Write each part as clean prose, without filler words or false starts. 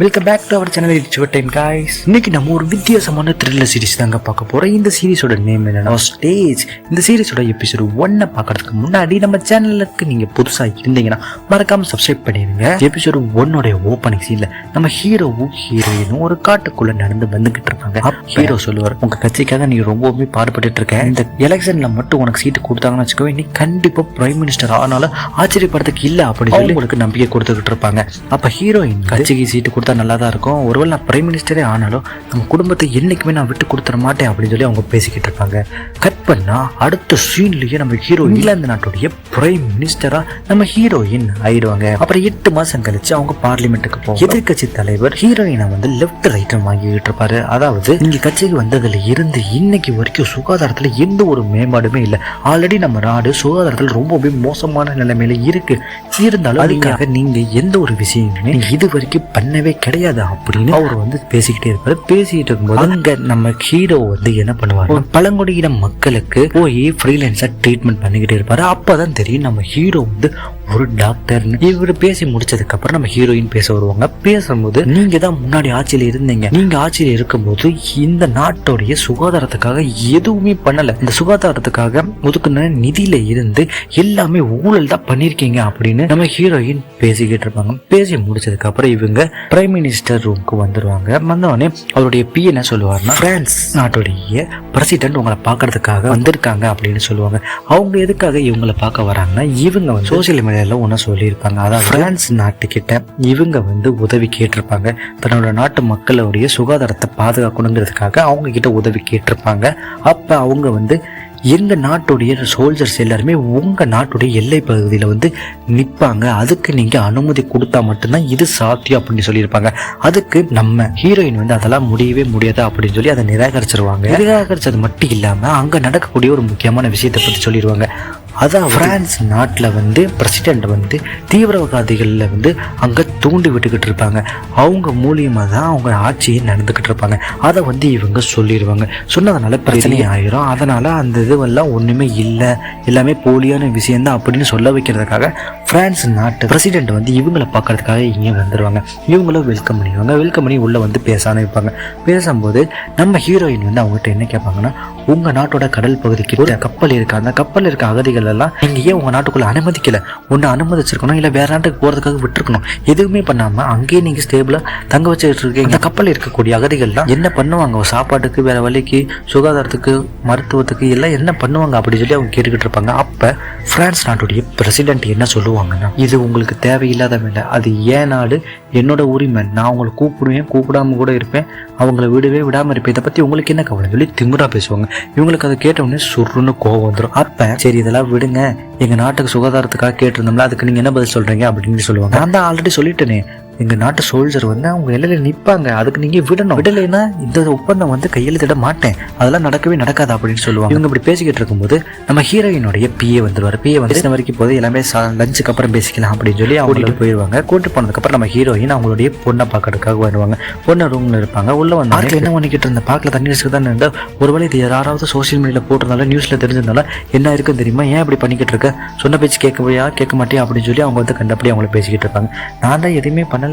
Welcome back to our channel. It's your time guys. இன்னைக்கு நம்ம ஒரு வித்தியாசமான த்ரில்லர் சீரிஸ் தாங்க பார்க்க போறோம். இந்த சீரிஸோட நேம் என்னன்னா ஸ்டேஜ். இந்த சீரிஸோட எபிசோட் 1 பார்க்கிறதுக்கு முன்னாடி நம்ம சேனலுக்கு நீங்க புதுசா இருந்தீங்கன்னா மறக்காம சப்ஸ்கிரைப் பண்ணிடுங்க. எபிசோட் 1 உடைய ஓபனிங் சீன்ல நம்ம ஹீரோவும் ஹீரோயினும் ஒரு காட்டுக்குள்ள நடந்து வந்துகிட்டு இருக்காங்க. ஹீரோ சொல்லுவார், உங்க கட்சிக்காக நீ ரொம்பவுமே பாடுபட்டு இருக்க, இந்த எலெக்ஷன்ல மட்டும் உனக்கு சீட்டு கொடுத்தாங்கன்னு வச்சுக்கோ, நீ கண்டிப்பா பிரைம் மினிஸ்டர் ஆனாலும் ஆச்சரியப்படுறதுக்கு இல்ல அப்படின்னு சொல்லி உங்களுக்கு நம்பிக்கை கொடுத்துக்கிட்டு இருப்பாங்க. அப்ப ஹீரோயின் கட்சிக்கு சீட்டு நல்லா தான் இருக்கும், ஒருவேளை நான் பிரைம் மினிஸ்டரே ஆனாலும் நம்ம குடும்பத்தை என்னைக்குமே நான் விட்டு கொடுத்துட மாட்டேன் அப்படின்னு சொல்லி அவங்க பேசிக்கிட்டு இருப்பாங்க. கட் பண்ணா அடுத்த சீன்லயே நம்ம ஹீரோ இங்கிலாந்து நாட்டுடைய பிரைம் மினிஸ்டரா நம்ம ஹீரோயின் ஆயிடுவாங்க. அப்புறம் 8 மாசம் கழிச்சு அவங்க பார்லிமெண்ட்டுக்கு போகும். எதிர்கட்சி தலைவர் ஹீரோயினை வந்து லெப்ட் ரைட் வாங்கிட்டு இருப்பாரு. அதாவது இங்க கட்சிக்கு வந்ததுல இருந்து இன்னைக்கு வரைக்கும் சுகாதாரத்துல எந்த ஒரு மேம்பாடுமே இல்லை. ஆல்ரெடி நம்ம நாடு சுகாதாரத்துல ரொம்பவே மோசமான நிலைமையில இருக்கு. இருந்தாலும் அதுக்காக நீங்க எந்த ஒரு விஷயமே இது வரைக்கும் பண்ணவே கிடையாது அப்படின்னு அவர் வந்து பேசிக்கிட்டே இருப்பாரு. பேசிட்டு இருக்கும்போது அங்க நம்ம ஹீரோ வந்து என்ன பண்ணுவாரு, பழங்குடியின மக்களுக்கு போய் ஃப்ரீலான்ஸா ட்ரீட்மெண்ட் பண்ணிக்கிட்டே இருப்பாரு. அப்பதான் தெரியும் நம்ம ஹீரோ வந்து ஒரு டாக்டர்னு. இவரு பேசி முடிச்சதுக்கு அப்புறம் நம்ம ஹீரோயின் பேச வருவாங்க. பேசும்போது நீங்க தான் முன்னாடி ஆட்சியில இருந்தீங்க, நீங்க ஆட்சியில இருக்கும்போது இந்த நாட்டோடைய சுகாதாரத்துக்காக எதுவுமே பண்ணல, இந்த சுகாதாரத்துக்காக ஒதுக்குன நிதியில இருந்து எல்லாமே ஊழல் தான் பண்ணிருக்கீங்க அப்படின்னு நம்ம ஹீரோயின் பேசிக்கிட்டு இருப்பாங்க. பேசி முடிச்சதுக்கு அப்புறம் இவங்க பிரைம் மினிஸ்டர் ரூமுக்கு வந்துருவாங்க. வந்தவொடனே அவருடைய பி என்ன சொல்லுவாருன்னா, பிரான்ஸ் நாட்டுடைய பிரசிடென்ட் உங்களை பாக்குறதுக்காக வந்திருக்காங்க அப்படின்னு சொல்லுவாங்க. அவங்க எதுக்காக இவங்களை பார்க்க வராங்கன்னா, இவங்க வந்து சோசியல் மீடியால ஒன்னு சொல்லியிருப்பாங்க. அதாவது பிரான்ஸ் நாட்டுக்கிட்ட இவங்க வந்து உதவி கேட்டிருப்பாங்க, தன்னோட நாட்டு மக்களுடைய சுகாதாரத்தை பாதுகாக்கணுங்கிறதுக்காக அவங்க கிட்ட உதவி கேட்டிருப்பாங்க. அப்ப அவங்க வந்து எங்க நாட்டுடைய சோல்ஜர்ஸ் எல்லாருமே உங்க நாட்டுடைய எல்லை பகுதியில வந்து நிற்பாங்க, அதுக்கு நீங்க அனுமதி கொடுத்தா மட்டும்தான் இது சாத்தியம் அப்படின்னு சொல்லியிருப்பாங்க. அதுக்கு நம்ம ஹீரோயின் வந்து அதெல்லாம் முடியவே முடியாது அப்படின்னு சொல்லி அதை நிராகரிச்சிருவாங்க. நிராகரிச்சது மட்டும் இல்லாம அங்க நடக்கக்கூடிய ஒரு முக்கியமான விஷயத்தை பத்தி சொல்லிடுவாங்க. அதான் பிரான்ஸ் நாட்டில் வந்து பிரசிடென்ட் வந்து தீவிரவாதிகளில் வந்து அங்கே தூண்டி விட்டுக்கிட்டு இருப்பாங்க. அவங்க மூலியமாக தான் அவங்க ஆட்சியை நடந்துக்கிட்டு இருப்பாங்க. அதை வந்து இவங்க சொல்லிடுவாங்க. சொன்னதுனால பிரச்சனை ஆயிரும். அதனால் அந்த இதுவெல்லாம் ஒன்றுமே இல்லை, எல்லாமே போலியான விஷயந்தான் அப்படின்னு சொல்ல வைக்கிறதுக்காக பிரான்ஸ் நாட்டு பிரசிடென்ட் வந்து இவங்களை பார்க்கறதுக்காக இங்கே வந்துடுவாங்க. இவங்களும் வெல்கம் பண்ணிடுவாங்க. வெல்கம் பண்ணி உள்ளே வந்து பேச ஆரம்பிப்பாங்க. பேசும்போது நம்ம ஹீரோயின் வந்து அவங்ககிட்ட என்ன கேட்பாங்கன்னா, உங்கள் நாட்டோட கடல் பகுதிக்கு ஒரு கப்பல் இருக்கு, அந்த கப்பல் இருக்க அகதிகள் எல்லாம் நீங்க ஏன் உங்க நாட்டுக்குள்ள அனுமதிக்கல, ஒன்னு அனுமதிச்சிருக்கணும் இல்ல வேற நாட்டுக்கு போறதுக்காக விட்டுருக்கணும், எதுவுமே பண்ணாம அங்கேயே நீங்க ஸ்டேபிளா தங்க வச்சுட்டு இருக்கீங்க. இந்த கப்பல் இருக்கக்கூடிய அகதிகள்லாம் என்ன பண்ணுவாங்க, சாப்பாட்டுக்கு, வேற வழிக்கு, சுகாதாரத்துக்கு, மருத்துவத்துக்கு எல்லாம் என்ன பண்ணுவாங்க அப்படின்னு சொல்லி அவங்க கேட்டுக்கிட்டு இருப்பாங்க. அப்ப பிரான்ஸ் நாட்டுடைய பிரசிடென்ட் என்ன சொல்லுவாங்கன்னா, இது உங்களுக்கு தேவையில்லாத வேலை, அது ஏன் நாடு, என்னோட உரிமை, நான் உங்களை கூப்பிடுவேன், கூப்பிடாம கூட இருப்பேன், அவங்கள விடவே விடாம இருப்பேன், இதை பத்தி உங்களுக்கு என்ன கவலை சொல்லி திமுறா பேசுவாங்க. இவங்களுக்கு அதை கேட்ட உடனே சுருன்னு கோவம் வந்துடும். அப்ப சரி இதெல்லாம் விடுங்க, எங்க நாட்டுக்கு சுகாதாரத்துக்காக கேட்டிருந்தோம்ல, அதுக்கு நீங்க என்ன பதில் சொல்றீங்க அப்படின்னு சொல்லுவாங்க. நான் தான் ஆல்ரெடி சொல்லிட்டேனே, எங்க நாட்டு சோல்ஜர் வந்து அவங்க எல்லையில நிற்பாங்க, அதுக்கு நீங்க விடணும், விடலைன்னா இந்த ஒப்பந்தம் வந்து கையெழுத்திட மாட்டேன், அதெல்லாம் நடக்கவே நடக்காது அப்படின்னு சொல்லுவாங்க. இவங்க இப்படி பேசிக்கிட்டு இருக்கும்போது நம்ம ஹீரோயினுடைய பிஏ வந்துருவாரு. பிஏ வந்து வரைக்கும் போது எல்லாமே லஞ்சுக்கு அப்புறம் பேசிக்கலாம் அப்படின்னு சொல்லி அவங்க போயிடுவாங்க. கூட்டு போனதுக்கு அப்புறம் நம்ம ஹீரோயின் அவங்களுடைய பொண்ணை பார்க்கறதுக்காக வருவாங்க. பொண்ணை ரூம்ல இருப்பாங்க. உள்ள வந்து என்ன பண்ணிக்கிட்டு இருந்த பாக்கல தண்ணி வச்சுட்டு தான் இருந்தா, ஒருவேளை இது யாராவது சோசியல் மீடியால போட்டதுனால நியூஸ்ல தெரிஞ்சதுனால என்ன இருக்குன்னு தெரியுமா, ஏன் இப்படி பண்ணிக்கிட்டு இருக்க, சொன்ன பேச்சு கேட்க மாட்டேன் அப்படின்னு சொல்லி அவங்க வந்து கண்டபடி அவங்களை பேசிக்கிட்டு இருப்பாங்க. நான் தான் எதுவுமே பண்ணல,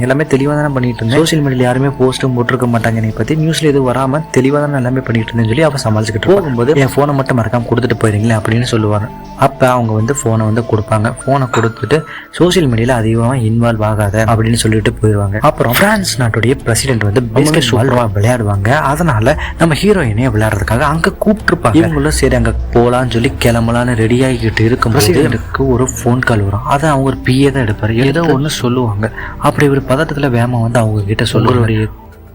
எல்லாமே தெளிவா தானே பண்ணிட்டு இருந்தேன், சோசியல் மீடியால யாருமே போஸ்டும் போட்டிருக்க மாட்டாங்க, நீ பத்தி நியூஸ்ல எதுவும் வராம தெளிவா தான் எல்லாமே பண்ணிட்டு இருந்தேன்னு சொல்லி அவ சமாளிச்சுக்கிட்டு போகும்போது, என் போனை மட்டும் மறக்காம கொடுத்துட்டு போயிருங்களேன் அப்படின்னு சொல்லுவாங்க. அப்ப அவங்க வந்து போனை வந்து கொடுப்பாங்க. போனை கொடுத்துட்டு சோசியல் மீடியால அதிகமா இன்வால்வ் ஆகாத அப்படின்னு சொல்லிட்டு போயிடுவாங்க. அப்புறம் பிரான்ஸ் நாட்டுடைய பிரசிடென்ட் வந்து விளையாடுவாங்க. அதனால நம்ம ஹீரோயினே விளையாடுறதுக்காக அங்க கூப்பிட்டுருப்பாங்க. இவங்களும் சரி அங்க போலான்னு சொல்லி கிளம்பலான்னு ரெடி ஆகிக்கிட்டு இருக்கும் பிரசிடென்ட்டுக்கு ஒரு போன் கால் வரும். அதை அவங்க ஒரு பிஏ தான் எடுப்பாரு. ஏதோ ஒண்ணு சொல்லுவாங்க. அப்படி ஒரு பதட்டத்துல வேமா வந்து அவங்க கிட்ட சொல்லுவாரு,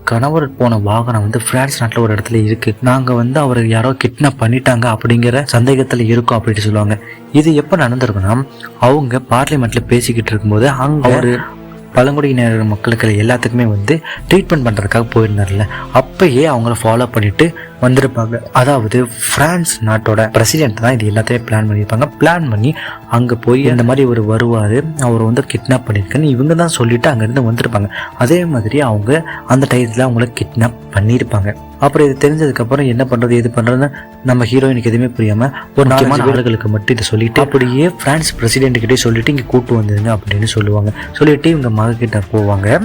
கணவர் போன வாகனம் வந்து பிரான்ஸ் நாட்டில் ஒரு இடத்துல இருக்கு, நாங்க வந்து அவரை யாரோ கிட்னாப் பண்ணிட்டாங்க அப்படிங்கிற சந்தேகத்துல இருக்கோம் அப்படின்னு சொல்லுவாங்க. இது எப்ப நடந்திருக்குன்னா, அவங்க பார்லிமெண்ட்ல பேசிக்கிட்டு இருக்கும்போது அங்க ஒரு பழங்குடியினர் மக்களுக்கு எல்லாத்துக்குமே வந்து ட்ரீட்மெண்ட் பண்றதுக்காக போயிருந்தார்ல, அப்பயே அவங்கள ஃபாலோ பண்ணிட்டு வந்திருப்பாங்க. அதாவது பிரான்ஸ் நாட்டோட பிரசிடென்ட் தான் இது எல்லாத்தையும் பிளான் பண்ணியிருப்பாங்க. பிளான் பண்ணி அங்கே போய் இந்த மாதிரி ஒரு வருவார், அவர் வந்து கிட்னாப் பண்ணியிருக்கேன்னு இவங்க தான் சொல்லிட்டு அங்கேருந்து வந்திருப்பாங்க. அதே மாதிரி அவங்க அந்த டயத்தில் அவங்கள கிட்னாப் பண்ணியிருப்பாங்க. அப்புறம் இது தெரிஞ்சதுக்கப்புறம் என்ன பண்ணுறது எது பண்ணுறதுன்னு நம்ம ஹீரோயினுக்கு எதுவுமே புரியாமல் ஒரு 4 வீரர்களுக்கு மட்டும் இதை சொல்லிட்டு அப்படியே பிரான்ஸ் பிரசிடென்ட் கிட்டே சொல்லிட்டு இங்கே கூட்டு வந்துருங்க அப்படின்னு சொல்லுவாங்க. சொல்லிட்டு இவங்க மகக்கிட்ட போவாங்க.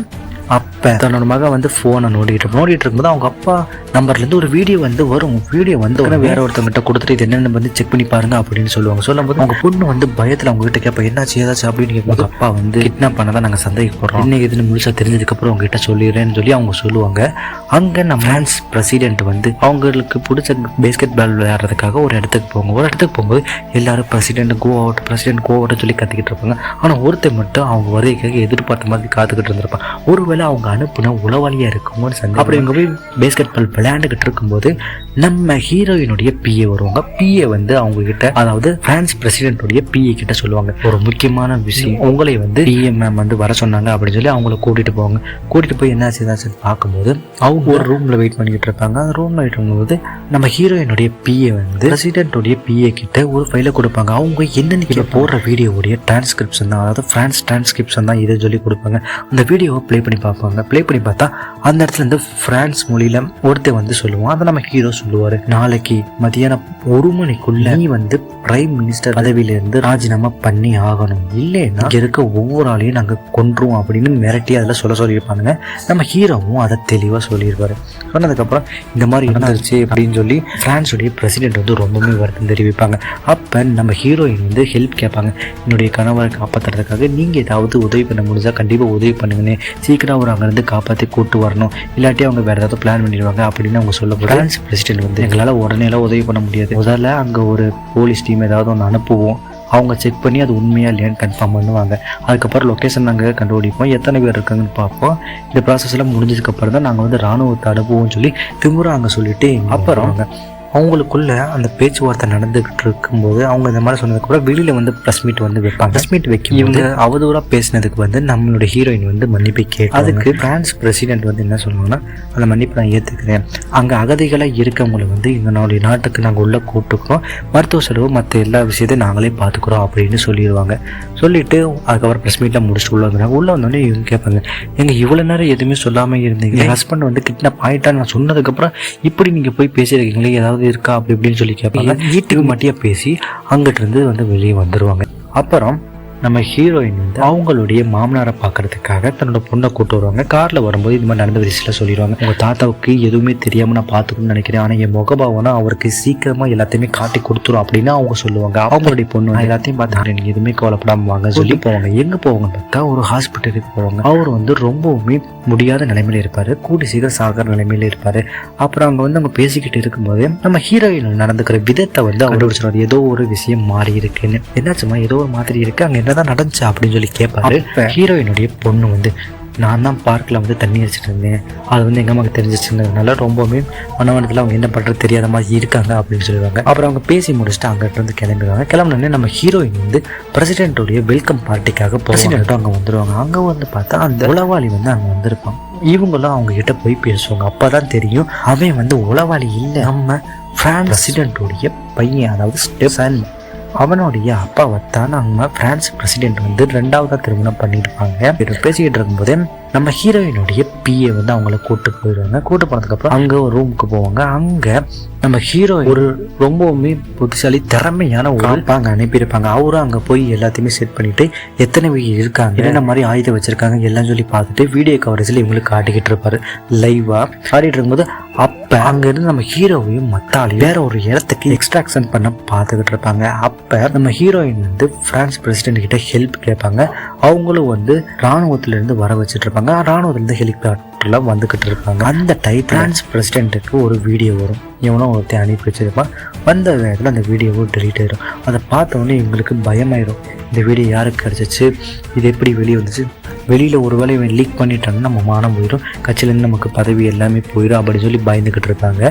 அப்போ தன்னோட மகன் வந்து ஃபோனை நோண்டிட்டு இருக்கும்போது அவங்க அப்பா நம்பர்லேருந்து ஒரு வீடியோ வந்து வரும். வீடியோ வந்து வேற ஒருத்தவங்கிட்ட கொடுத்துட்டு இது என்னென்னு வந்து செக் பண்ணி பாருங்க அப்படின்னு சொல்லுவாங்க. சொல்லும்போது அவங்க பொண்ணு வந்து பயத்தில் அவங்க கிட்ட கேட்பா என்னாச்சு ஏதாச்சும் அப்படின்னு கேட்பாங்க. அப்பா வந்து கிட்னாப் பண்ணதான் நாங்கள் சந்தேகப்படுறோம், என்ன எதுன்னு முழுசாக தெரிஞ்சதுக்கப்புறம் உங்ககிட்ட சொல்லிடுறேன்னு சொல்லி அவங்க சொல்லுவாங்க. அங்கே நம்ம பிரான்ஸ் பிரசிடென்ட் வந்து அவங்களுக்கு பிடிச்ச பேஸ்கெட் பால் விளையாடுறதுக்காக ஒரு இடத்துக்கு போகும்போது எல்லாரும் பிரசிடென்ட் கோ அவுட்னு சொல்லி கத்திக்கிட்டு இருப்பாங்க. ஆனால் ஒருத்தர் மட்டும் அவங்க வருகைக்காக எதிர்பார்த்த மாதிரி காத்துக்கிட்டு இருந்திருப்பான். ஒருவேளை அவங்க அனுப்புன உளவாளியா இருக்குமோன்னு சந்தேகம். அப்படி இவங்க போய் பேஸ்கெட் பால் விளையாண்டுக்கிட்டு இருக்கும்போது நம்ம ஹீரோயினுடைய பிஏ வருவாங்க. பிஏ வந்து அவங்க கிட்ட, அதாவது பிரான்ஸ் பிரசிடென்ட்டுடைய பிஏ கிட்ட சொல்லுவாங்க, ஒரு முக்கியமான விஷயம், உங்களை வந்து பிஎம் மேம் வந்து வர சொன்னாங்க அப்படின்னு சொல்லி அவங்கள கூட்டிட்டு போவாங்க. கூட்டிட்டு போய் என்ன செய்தாச்சுன்னு பார்க்கும்போது அவங்க ஒரு ரூம்ல வெயிட் பண்ணிக்கிட்டு இருப்பாங்க. அந்த ரூம்ல வெயிட் பண்ணும்போது நம்ம ஹீரோயினுடைய பிஏ வந்து பிரசிடென்ட்டுடைய பிஏ கிட்ட ஒரு ஃபைலை கொடுப்பாங்க. அவங்க என்னன்னு போடுற வீடியோவுடைய டிரான்ஸ்கிரிப்ஷன் தான், அதாவது பிரான்ஸ் டிரான்ஸ்கிரிப்ஷன் தான் இதை சொல்லி கொடுப்பாங்க. அந்த வீடியோவை ப்ளே பண்ணி பார்ப்பாங்க. ப்ளே பண்ணி பார்த்தா அந்த இடத்துல இருந்து பிரான்ஸ் மொழியில ஒருத்தர் வந்து சொல்லுவான். அதை நம்ம ஹீரோ சொல்லுவாரு, நாளைக்கு மதியானம் 1 மணிக்குள்ள நீ வந்து பிரைம் மினிஸ்டர் பதவியிலிருந்து ராஜினாமா பண்ணி ஆகணும், இல்லைன்னா இங்க இருக்க ஒவ்வொரு ஆளையும் நாங்க கொன்றுவோம் அப்படின்னு மிரட்டி அதில் சொல்லியிருப்பாங்க. நம்ம ஹீரோவும் அதை தெளிவா சொல்லியிருப்பாரு. சொன்னதுக்கப்புறம் இந்த மாதிரி நடந்துருச்சு அப்படின்னு சொல்லி பிரான்ஸுடைய பிரசிடென்ட் வந்து ரொம்பவே வருத்தம் தெரிவிப்பாங்க. அப்போ நம்ம ஹீரோயின் வந்து ஹெல்ப் கேட்பாங்க. என்னுடைய கணவரை காப்பாற்றுறதுக்காக நீங்கள் ஏதாவது உதவி பண்ண முடிஞ்சால் கண்டிப்பாக உதவி பண்ணுங்கன்னு, சீக்கிரம் அவர் அங்கேருந்து காப்பாற்றி கூட்டு வரணும், இல்லாட்டி அவங்க வேறு ஏதாவது பிளான் பண்ணிடுவாங்க அப்படின்னு அவங்க சொல்ல பிரான்ஸ் பிரசிடென்ட் வந்து எங்களால் உடனே எல்லாம் உதவி பண்ண முடியாது, முதல்ல அங்கே ஒரு போலீஸ் டீம் ஏதாவது ஒன்று அனுப்புவோம், அவங்க செக் பண்ணி அது உண்மையா இல்லையான்னு கன்ஃபார்ம் பண்ணுவாங்க. அதுக்கப்புறம் லொக்கேஷன் நாங்கள் கண்டுபிடிப்போம், எத்தனை பேர் இருக்காங்கன்னு பார்ப்போம். இந்த ப்ராசஸ் எல்லாம் முடிஞ்சதுக்கப்புறம் தான் நாங்கள் வந்து ராணுவத்தை அனுப்புவோம்னு சொல்லி திமுறை அங்கே சொல்லிட்டு அப்புறம் அவங்களுக்குள்ள அந்த பேச்சுவார்த்தை நடந்துகிட்டு இருக்கும்போது அவங்க இந்த மாதிரி சொன்னதுக்கப்புறம் வெளியில வந்து ப்ரெஸ் மீட் வந்து வைப்பாங்க. ப்ரெஸ் மீட் வைக்கும் இவங்க அவதூறாக பேசினதுக்கு வந்து நம்மளோட ஹீரோயின் வந்து மன்னிப்பை கேட்டு, அதுக்கு பிரான்ஸ் பிரசிடென்ட் வந்து என்ன சொல்லுவாங்கன்னா, அந்த மன்னிப்பு நான் ஏற்றுக்கிறேன், அங்கே அகதிகளாக இருக்கவங்களை வந்து எங்களுடைய நாட்டுக்கு நாங்கள் உள்ள கூப்பிட்டுக்கிறோம், மருத்துவ செலவு மற்ற எல்லா விஷயத்தையும் நாங்களே பார்த்துக்குறோம் அப்படின்னு சொல்லிடுவாங்க. சொல்லிட்டு அதுக்கப்புறம் ப்ரெஸ் மீட்லாம் முடிச்சுட்டு உள்ள வந்தாங்க. உள்ள வந்தோடனே இவங்க கேட்பாங்க, எங்கள் இவ்வளோ நேரம் எதுவுமே சொல்லாமல் இருந்தீங்க, என் ஹஸ்பண்ட் வந்து கிட்னாப் ஆகிட்டா நான் சொன்னதுக்கப்புறம் இப்படி நீங்கள் போய் பேசியிருக்கீங்களே, ஏதாவது இருக்கா அப்படி இப்படின்னு சொல்லி கேட்பாங்க. வீட்டுக்கு மட்டும் பேசி அங்கிட்ட இருந்து வந்து வெளியே வந்துருவாங்க. அப்புறம் நம்ம ஹீரோயின் வந்து அவங்களுடைய மாமனாரை பார்க்கறதுக்காக தன்னோட பொண்ணை கூட்டு வருவாங்க. கார்ல வரும்போது இது மாதிரி நடந்த விஷயத்துல சொல்லிடுவாங்க, உங்க தாத்தாவுக்கு எதுவுமே தெரியாம நான் பார்த்துக்கணும்னு நினைக்கிறேன், ஆனா என் முகபாவனா அவருக்கு சீக்கிரமா எல்லாத்தையுமே காட்டி கொடுத்துரும் அப்படின்னு அவங்க சொல்லுவாங்க. அவங்களுடைய பொண்ணு எல்லாத்தையும் பார்த்துக்கிறேன், நீங்க எதுவுமே கவலைப்படாம வாங்க சொல்லி போவாங்க. எங்க போவாங்கன்னு பார்த்தா ஒரு ஹாஸ்பிட்டலுக்கு போவாங்க. அவர் வந்து ரொம்பவுமே முடியாத நிலைமையில இருப்பாரு, கூடி சீக்கிரம் சாகிற நிலைமையில இருப்பாரு. அப்புறம் அவங்க வந்து அவங்க பேசிக்கிட்டு இருக்கும்போது நம்ம ஹீரோயின் நடந்துக்கிற விதத்தை வந்து கண்டுபிடிச்சிருவாரு, ஏதோ ஒரு விஷயம் மாறி இருக்குன்னு. என்னாச்சுமா ஏதோ ஒரு மாதிரி இருக்கு, அங்க என்னதான் நடந்துச்சு அப்படின்னு சொல்லி கேட்பாரு. ஹீரோயினுடைய பொண்ணு வந்து, நான் தான் பார்க்கில் வந்து தண்ணி அடிச்சிட்டு இருந்தேன், அது வந்து எங்கள் அம்மாவுக்கு தெரிஞ்சிச்சுங்கிறதுனால ரொம்பவுமே மனவனத்தில் அவங்க என்ன பண்ணுறது தெரியாத மாதிரி இருக்காங்க அப்படின்னு சொல்லுவாங்க. அப்புறம் அவங்க பேசி முடிச்சுட்டு அங்கிட்ட வந்து கிளம்பிடுவாங்க. கிளம்பினோடனே நம்ம ஹீரோயின் வந்து பிரசிடென்ட்டுடைய வெல்கம் பார்ட்டிக்காக பிரசிடென்ட்டும் அங்கே வந்துடுவாங்க. அங்கே வந்து பார்த்தா அந்த உளவாளி வந்து அங்கே வந்திருப்பான். இவங்களும் அவங்க கிட்ட போய் பேசுவாங்க. அப்போதான் தெரியும் அவன் வந்து உளவாளி இல்லை, நம்ம பிரான்ஸ் பிரசிடென்ட்டுடைய பையன், அதாவது ஸ்டெஃபன், அவனுடைய அப்பாவைத்தான் நம்ம பிரான்ஸ் பிரசிடென்ட் வந்து 2வது திருமணம் பண்ணியிருப்பாங்க. பேசிக்கிட்டு இருக்கும்போதே நம்ம ஹீரோயினுடைய பிஏ வந்து அவங்கள கூட்டு போயிடுவாங்க. கூட்டு போனதுக்கப்புறம் அங்கே ஒரு ரூமுக்கு போவாங்க. அங்கே நம்ம ஹீரோ ஒரு ரொம்பவுமே புத்திசாலி திறமையான ஒரு அங்கே அனுப்பியிருப்பாங்க. அவரும் அங்கே போய் எல்லாத்தையுமே செட் பண்ணிட்டு எத்தனை பேர் இருக்காங்க, என்னென்ன மாதிரி ஆயுதம் வச்சிருக்காங்க எல்லாம் சொல்லி பார்த்துட்டு வீடியோ கவரேஜில் இவங்களுக்கு காட்டிக்கிட்டு இருப்பாரு லைவா. காட்டிட்டு இருக்கும்போது அப்போ அங்கேருந்து நம்ம ஹீரோவையும் மத்தாலையும் வேற ஒரு இடத்துக்கு எக்ஸ்ட்ராக்ஷன் பண்ண பார்த்துக்கிட்டு இருப்பாங்க. அப்போ நம்ம ஹீரோயின் வந்து பிரான்ஸ் பிரசிடென்ட் கிட்ட ஹெல்ப் கேட்பாங்க. அவங்களும் வந்து ராணுவத்திலிருந்து வர வச்சுட்டு இருப்பாங்க. ராணுவத்திலிருந்து ஹெலிகாப்டர்ல வந்துகிட்டு இருப்பாங்க. அந்த டைம் பிரான்ஸ் பிரசிடென்ட்டுக்கு ஒரு வீடியோ வரும், இவனும் ஒருத்தர் அனுப்பி வச்சிருப்பான். வந்த வேகத்தில் அந்த வீடியோவும் டெலீட் ஆயிடும். அதை பார்த்தோன்னே எங்களுக்கு பயமாயிடும், இந்த வீடியோ யாருக்கு கிடச்சிச்சு, இது எப்படி வெளியே வந்துச்சு, வெளியில் ஒரு வேளை இவன் லீக் பண்ணிட்டாங்கன்னா நம்ம மானம் போயிடும், கட்சியிலேருந்து நமக்கு பதவி எல்லாமே போயிடும் அப்படின்னு சொல்லி பயந்துக்கிட்டு இருப்பாங்க.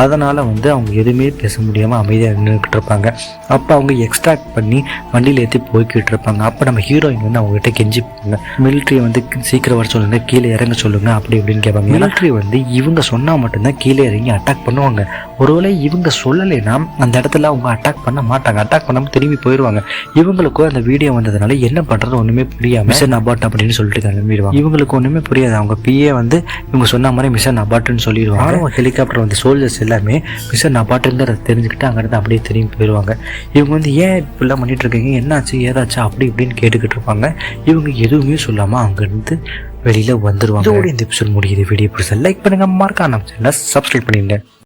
அதனால் வந்து அவங்க எதுவுமே பேச முடியாமல் அமைதியாக நின்றுக்கிட்டு இருப்பாங்க. அப்போ அவங்க எக்ஸ்ட்ராக்ட் பண்ணி வண்டியில் ஏற்றி போய்கிட்டு இருப்பாங்க. அப்போ நம்ம ஹீரோயின் வந்து அவங்ககிட்ட கெஞ்சிப்பாங்க, மிலிட்ரியை வந்து சீக்கிரம் வர சொல்லுங்க, கீழே இறங்க சொல்லுங்க அப்படி இப்படின்னு கேட்பாங்க. மிலிட்ரி வந்து இவங்க சொன்னால் மட்டும்தான் கீழே இறங்கி அட்டாக் பண்ணுவாங்க. ஒருவேளை இவங்க சொல்லலைன்னா அந்த இடத்துல அவங்க அட்டாக் பண்ண மாட்டாங்க, அட்டாக் பண்ணாமல் திரும்பி போயிடுவாங்க. இவங்களுக்கும் அந்த வீடியோ வந்ததுனால என்ன பண்ணுறது ஒன்றுமே புரியாமல் மிஷன் அபார்ட் அப்படின்னு சொல்லிட்டு கிளம்பிடுவாங்க. இவங்களுக்கு ஒன்றுமே புரியாது, அவங்க பிஏ வந்து இவங்க சொன்ன மாதிரி மிஷன் அபார்ட்னு சொல்லிடுவாங்க. அவங்க ஹெலிகாப்டர் வந்து சோல்ஜர்ஸ் எல்லாமே மிஷன் அபார்ட்டுங்கிறத தெரிஞ்சுக்கிட்டு அங்கிருந்து அப்படியே திரும்பி போயிடுவாங்க. இவங்க வந்து ஏன் இப்படிலாம் பண்ணிட்டு இருக்கீங்க, என்னாச்சு ஏதாச்சும் அப்படி இப்படின்னு கேட்டுக்கிட்டு இருப்பாங்க. இவங்க எதுவுமே சொல்லாமல் அங்கேருந்து வெளியில வந்துருவாங்க. இதோட இந்த எபிசோட் முடியுது. வீடியோ பிடிச்சா லைக் பண்ணுங்க, மறக்காம சப்ஸ்கிரைப் பண்ணிடுங்க.